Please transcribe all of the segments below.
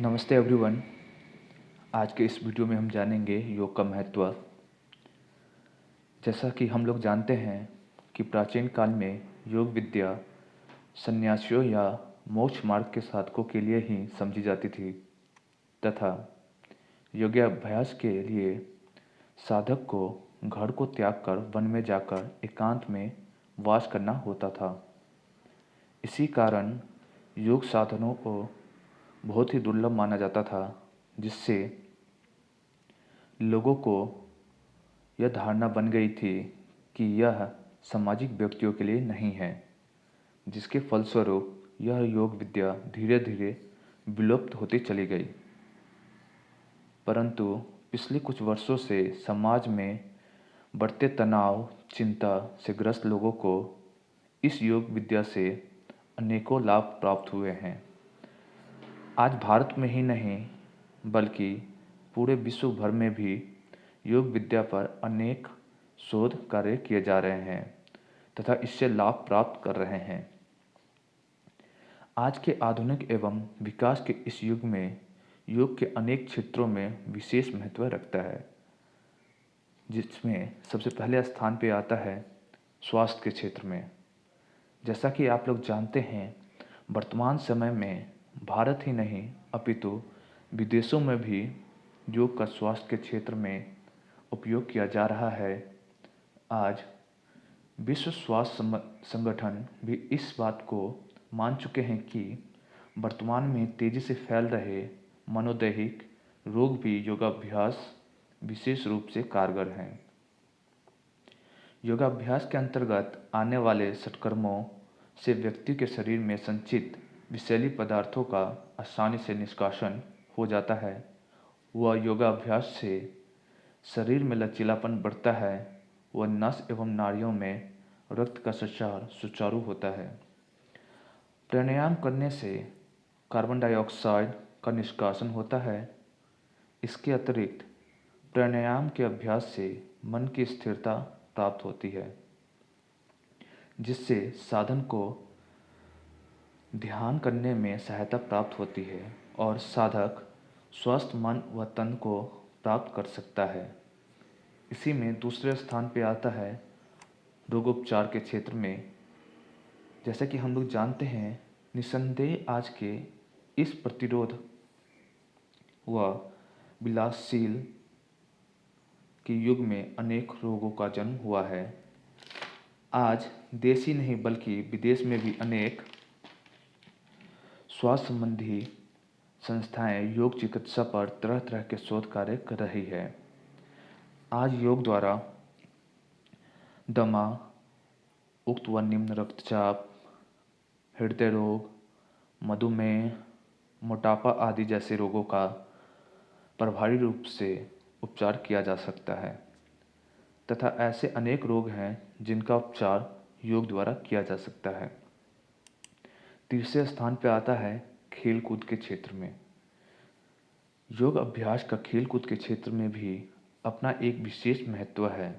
नमस्ते एवरीवन। आज के इस वीडियो में हम जानेंगे योग का महत्व। जैसा कि हम लोग जानते हैं कि प्राचीन काल में योग विद्या सन्यासियों या मोक्ष मार्ग के साधकों के लिए ही समझी जाती थी तथा योगाभ्यास के लिए साधक को घर को त्याग कर वन में जाकर एकांत में वास करना होता था। इसी कारण योग साधनों को बहुत ही दुर्लभ माना जाता था, जिससे लोगों को यह धारणा बन गई थी कि यह सामाजिक व्यक्तियों के लिए नहीं है, जिसके फलस्वरूप यह योग विद्या धीरे धीरे विलुप्त होती चली गई। परंतु पिछले कुछ वर्षों से समाज में बढ़ते तनाव, चिंता से ग्रस्त लोगों को इस योग विद्या से अनेकों लाभ प्राप्त हुए हैं। आज भारत में ही नहीं बल्कि पूरे विश्व भर में भी योग विद्या पर अनेक शोध कार्य किए जा रहे हैं तथा इससे लाभ प्राप्त कर रहे हैं। आज के आधुनिक एवं विकास के इस युग में योग के अनेक क्षेत्रों में विशेष महत्व रखता है, जिसमें सबसे पहले स्थान पे आता है स्वास्थ्य के क्षेत्र में। जैसा कि आप लोग जानते हैं, वर्तमान समय में भारत ही नहीं अपितु विदेशों में भी योग का स्वास्थ्य के क्षेत्र में उपयोग किया जा रहा है। आज विश्व स्वास्थ्य संगठन भी इस बात को मान चुके हैं कि वर्तमान में तेजी से फैल रहे मनोदैहिक रोग भी योगाभ्यास विशेष रूप से कारगर हैं। योगाभ्यास के अंतर्गत आने वाले सत्कर्मों से व्यक्ति के शरीर में संचित विषैली पदार्थों का आसानी से निष्कासन हो जाता है। वह योगाभ्यास से शरीर में लचीलापन बढ़ता है। वह नस एवं नाड़ियों में रक्त का संचार सुचारू होता है। प्राणायाम करने से कार्बन डाइऑक्साइड का निष्कासन होता है। इसके अतिरिक्त प्राणायाम के अभ्यास से मन की स्थिरता प्राप्त होती है, जिससे साधन को ध्यान करने में सहायता प्राप्त होती है और साधक स्वस्थ मन व तन को प्राप्त कर सकता है। इसी में दूसरे स्थान पे आता है रोगोपचार के क्षेत्र में। जैसा कि हम लोग जानते हैं, निस्संदेह आज के इस प्रतिरोध व विलासशील के युग में अनेक रोगों का जन्म हुआ है। आज देश ही नहीं बल्कि विदेश में भी अनेक स्वास्थ्य संबंधी संस्थाएं योग चिकित्सा पर तरह तरह के शोध कार्य कर रही है। आज योग द्वारा दमा, उक्त व निम्न रक्तचाप, हृदय रोग, मधुमेह, मोटापा आदि जैसे रोगों का प्रभावी रूप से उपचार किया जा सकता है तथा ऐसे अनेक रोग हैं जिनका उपचार योग द्वारा किया जा सकता है। तीसरे स्थान पर आता है खेल कूद के क्षेत्र में। योग अभ्यास का खेल कूद के क्षेत्र में भी अपना एक विशेष महत्व है।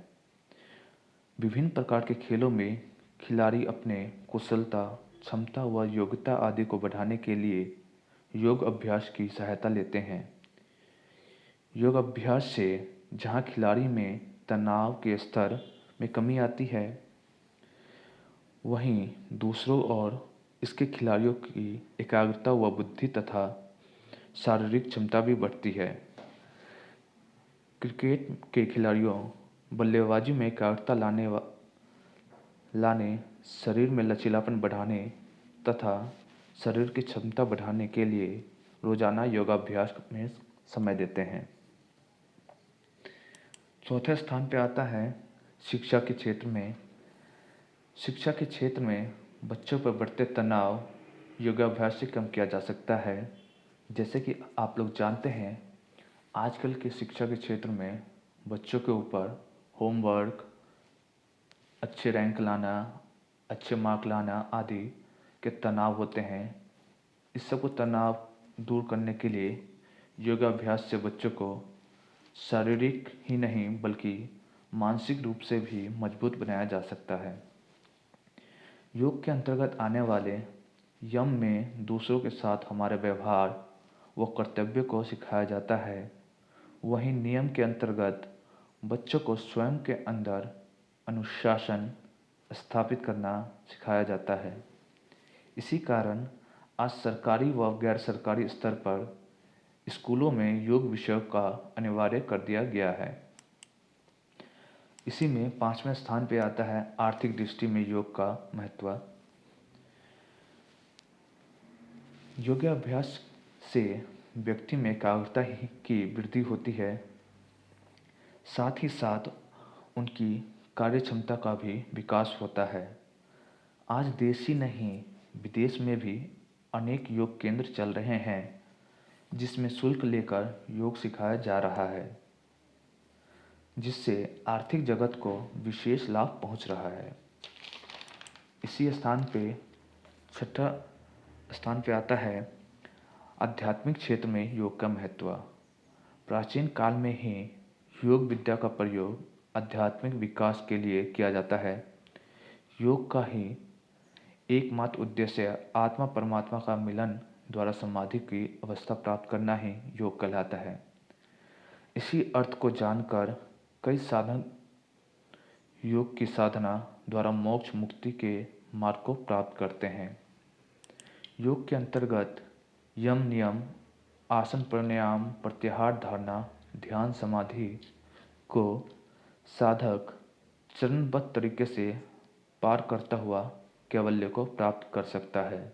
विभिन्न प्रकार के खेलों में खिलाड़ी अपने कुशलता, क्षमता व योग्यता आदि को बढ़ाने के लिए योग अभ्यास की सहायता लेते हैं। योग अभ्यास से जहाँ खिलाड़ी में तनाव के स्तर में कमी आती है, वहीं दूसरों ओर इसके खिलाड़ियों की एकाग्रता व बुद्धि तथा शारीरिक क्षमता भी बढ़ती है। क्रिकेट के खिलाड़ियों बल्लेबाजी में एकाग्रता लाने, शरीर में लचीलापन बढ़ाने तथा शरीर की क्षमता बढ़ाने के लिए रोजाना योगाभ्यास में समय देते हैं। चौथे स्थान पर आता है शिक्षा के क्षेत्र में। शिक्षा के क्षेत्र में बच्चों पर बढ़ते तनाव योगाभ्यास से कम किया जा सकता है। जैसे कि आप लोग जानते हैं, आजकल के शिक्षा के क्षेत्र में बच्चों के ऊपर होमवर्क, अच्छे रैंक लाना, अच्छे मार्क लाना आदि के तनाव होते हैं। इस सब को तनाव दूर करने के लिए योगाभ्यास से बच्चों को शारीरिक ही नहीं बल्कि मानसिक रूप से भी मजबूत बनाया जा सकता है। योग के अंतर्गत आने वाले यम में दूसरों के साथ हमारे व्यवहार व कर्तव्य को सिखाया जाता है, वहीं नियम के अंतर्गत बच्चों को स्वयं के अंदर अनुशासन स्थापित करना सिखाया जाता है। इसी कारण आज सरकारी व गैर सरकारी स्तर पर स्कूलों में योग विषय का अनिवार्य कर दिया गया है। इसी में 5वें स्थान पे आता है आर्थिक दृष्टि में योग का महत्व। योगाभ्यास से व्यक्ति में एकाग्रता की वृद्धि होती है, साथ ही साथ उनकी कार्य क्षमता का भी विकास होता है। आज देश ही नहीं, विदेश में भी अनेक योग केंद्र चल रहे हैं, जिसमें शुल्क लेकर योग सिखाया जा रहा है, जिससे आर्थिक जगत को विशेष लाभ पहुंच रहा है। इसी स्थान पे 6ठा स्थान पे आता है आध्यात्मिक क्षेत्र में योग का महत्व। प्राचीन काल में ही योग विद्या का प्रयोग आध्यात्मिक विकास के लिए किया जाता है। योग का ही एकमात्र उद्देश्य आत्मा परमात्मा का मिलन द्वारा समाधि की अवस्था प्राप्त करना ही योग कहलाता है। इसी अर्थ को जानकर कई साधक योग की साधना द्वारा मोक्ष मुक्ति के मार्ग को प्राप्त करते हैं। योग के अंतर्गत यम नियम, आसन प्राणायाम, प्रत्याहार धारणा, ध्यान समाधि को साधक चरणबद्ध तरीके से पार करता हुआ कैवल्य को प्राप्त कर सकता है।